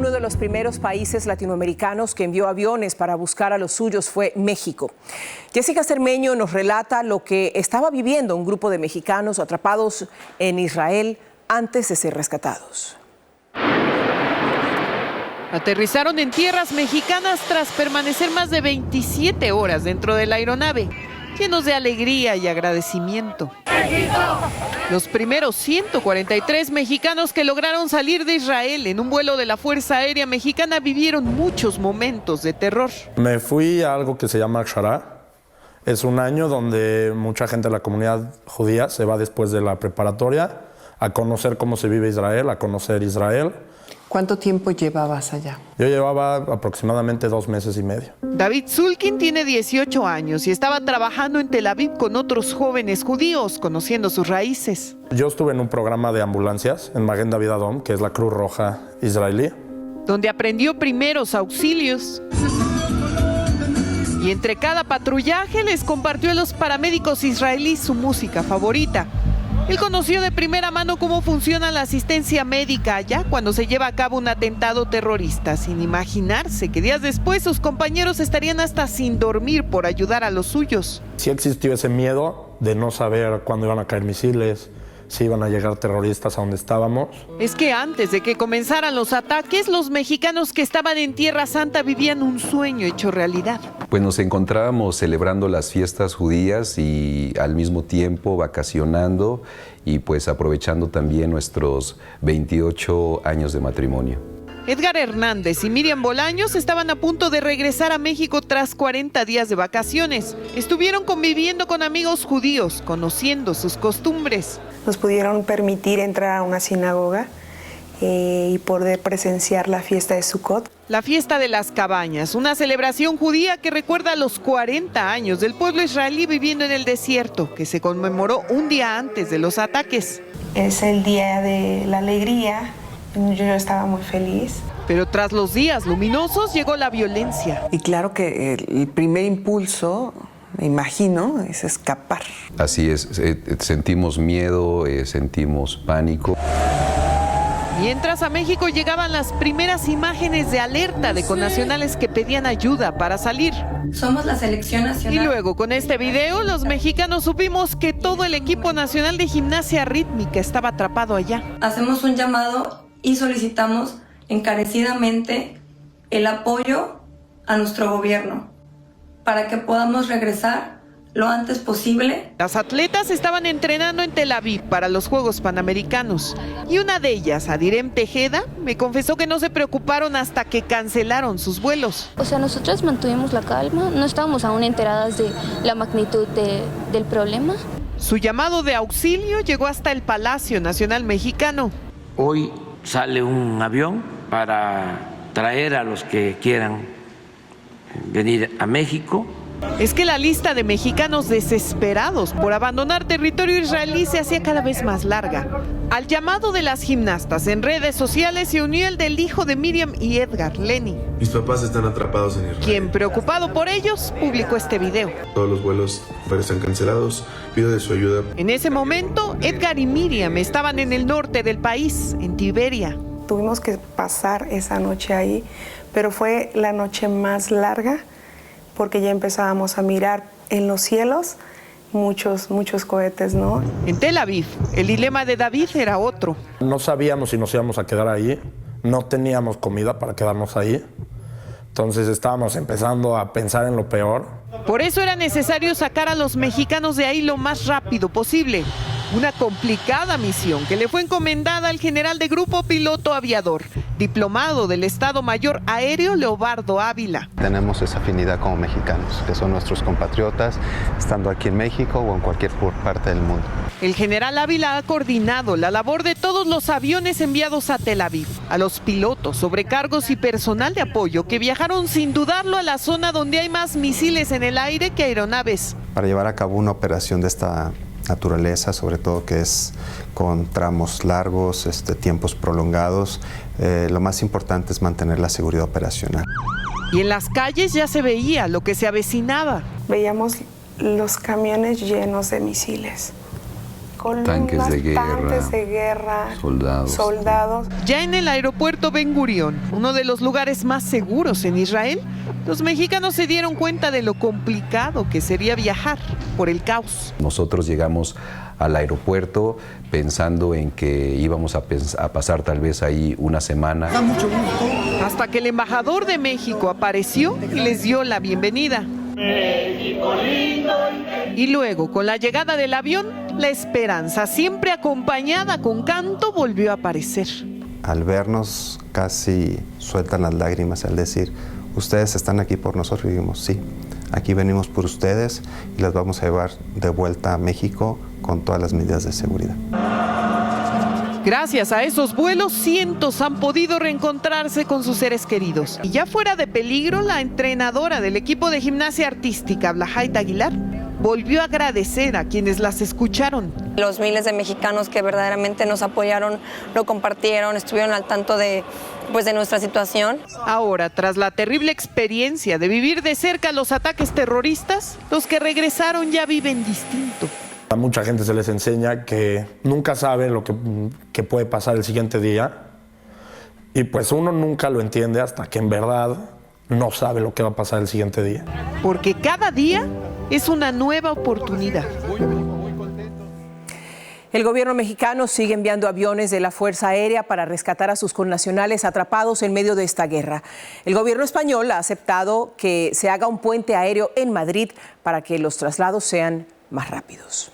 Uno de los primeros países latinoamericanos que envió aviones para buscar a los suyos fue México. Jessica Cermeño nos relata lo que estaba viviendo un grupo de mexicanos atrapados en Israel antes de ser rescatados. Aterrizaron en tierras mexicanas tras permanecer más de 27 horas dentro de la aeronave, llenos de alegría y agradecimiento. Los primeros 143 mexicanos que lograron salir de Israel en un vuelo de la Fuerza Aérea Mexicana vivieron muchos momentos de terror. Me fui a algo que se llama Akshara. Es un año donde mucha gente de la comunidad judía se va después de la preparatoria a conocer cómo se vive Israel, a conocer Israel. ¿Cuánto tiempo llevabas allá? Yo llevaba aproximadamente 2 meses y medio. David Zulkin tiene 18 años y estaba trabajando en Tel Aviv con otros jóvenes judíos, conociendo sus raíces. Yo estuve en un programa de ambulancias en Maguen David Adom, que es la Cruz Roja israelí, donde aprendió primeros auxilios. Y entre cada patrullaje les compartió a los paramédicos israelíes su música favorita. Él conoció de primera mano cómo funciona la asistencia médica allá cuando se lleva a cabo un atentado terrorista, sin imaginarse que días después sus compañeros estarían hasta sin dormir por ayudar a los suyos. Sí existió ese miedo de no saber cuándo iban a caer misiles, si iban a llegar terroristas a donde estábamos. Es que antes de que comenzaran los ataques, los mexicanos que estaban en Tierra Santa vivían un sueño hecho realidad. Pues nos encontrábamos celebrando las fiestas judías y al mismo tiempo vacacionando y pues aprovechando también nuestros 28 años de matrimonio. Edgar Hernández y Miriam Bolaños estaban a punto de regresar a México tras 40 días de vacaciones. Estuvieron conviviendo con amigos judíos, conociendo sus costumbres. Nos pudieron permitir entrar a una sinagoga y poder presenciar la fiesta de Sukkot. La fiesta de las cabañas, una celebración judía que recuerda los 40 años del pueblo israelí viviendo en el desierto, que se conmemoró un día antes de los ataques. Es el día de la alegría. Yo estaba muy feliz. Pero tras los días luminosos llegó la violencia. Y claro que el primer impulso, me imagino, es escapar. Así es, sentimos miedo, sentimos pánico. Mientras a México llegaban las primeras imágenes de alerta de connacionales que pedían ayuda para salir. Somos la selección nacional. Y luego con este video los mexicanos supimos que todo el equipo nacional de gimnasia rítmica estaba atrapado allá. Hacemos un llamado y solicitamos encarecidamente el apoyo a nuestro gobierno para que podamos regresar lo antes posible. Las atletas estaban entrenando en Tel Aviv para los Juegos Panamericanos y una de ellas, Adirem Tejeda, me confesó que no se preocuparon hasta que cancelaron sus vuelos. O sea, nosotras mantuvimos la calma, no estábamos aún enteradas de la magnitud del problema. Su llamado de auxilio llegó hasta el Palacio Nacional Mexicano. Hoy sale un avión para traer a los que quieran venir a México. Es que la lista de mexicanos desesperados por abandonar territorio israelí se hacía cada vez más larga. Al llamado de las gimnastas en redes sociales se unió el del hijo de Miriam y Edgar, Lenny. Mis papás están atrapados en Israel. Quien, preocupado por ellos, publicó este video. Todos los vuelos están cancelados. Pido de su ayuda. En ese momento, Edgar y Miriam estaban en el norte del país, en Tiberia. Tuvimos que pasar esa noche ahí, pero fue la noche más larga porque ya empezábamos a mirar en los cielos muchos cohetes, ¿no? En Tel Aviv, el dilema de David era otro. No sabíamos si nos íbamos a quedar ahí, no teníamos comida para quedarnos ahí, entonces estábamos empezando a pensar en lo peor. Por eso era necesario sacar a los mexicanos de ahí lo más rápido posible. Una complicada misión que le fue encomendada al general de grupo piloto aviador, diplomado del Estado Mayor Aéreo Leobardo Ávila. Tenemos esa afinidad como mexicanos, que son nuestros compatriotas, estando aquí en México o en cualquier parte del mundo. El general Ávila ha coordinado la labor de todos los aviones enviados a Tel Aviv, a los pilotos, sobrecargos y personal de apoyo que viajaron sin dudarlo a la zona donde hay más misiles en el aire que aeronaves. Para llevar a cabo una operación de esta naturaleza, sobre todo que es con tramos largos, tiempos prolongados, lo más importante es mantener la seguridad operacional. Y en las calles ya se veía lo que se avecinaba. Veíamos los camiones llenos de misiles, columnas, tanques de guerra, soldados. Ya en el aeropuerto Ben Gurión, uno de los lugares más seguros en Israel, los mexicanos se dieron cuenta de lo complicado que sería viajar por el caos. Nosotros llegamos al aeropuerto pensando en que íbamos a pasar tal vez ahí una semana. Da mucho gusto. Hasta que el embajador de México apareció y les dio la bienvenida. México lindo. Y luego, con la llegada del avión, la esperanza, siempre acompañada con canto, volvió a aparecer. Al vernos casi sueltan las lágrimas al decir, ustedes están aquí por nosotros, y dijimos, sí, aquí venimos por ustedes y las vamos a llevar de vuelta a México con todas las medidas de seguridad. Gracias a esos vuelos, cientos han podido reencontrarse con sus seres queridos. Y ya fuera de peligro, la entrenadora del equipo de gimnasia artística, Blahait Aguilar, volvió a agradecer a quienes las escucharon. Los miles de mexicanos que verdaderamente nos apoyaron, lo compartieron, estuvieron al tanto de nuestra situación. Ahora, tras la terrible experiencia de vivir de cerca los ataques terroristas, los que regresaron ya viven distinto. A mucha gente se les enseña que nunca saben lo que puede pasar el siguiente día y pues uno nunca lo entiende hasta que en verdad no sabe lo que va a pasar el siguiente día. Porque cada día es una nueva oportunidad. El gobierno mexicano sigue enviando aviones de la Fuerza Aérea para rescatar a sus connacionales atrapados en medio de esta guerra. El gobierno español ha aceptado que se haga un puente aéreo en Madrid para que los traslados sean más rápidos.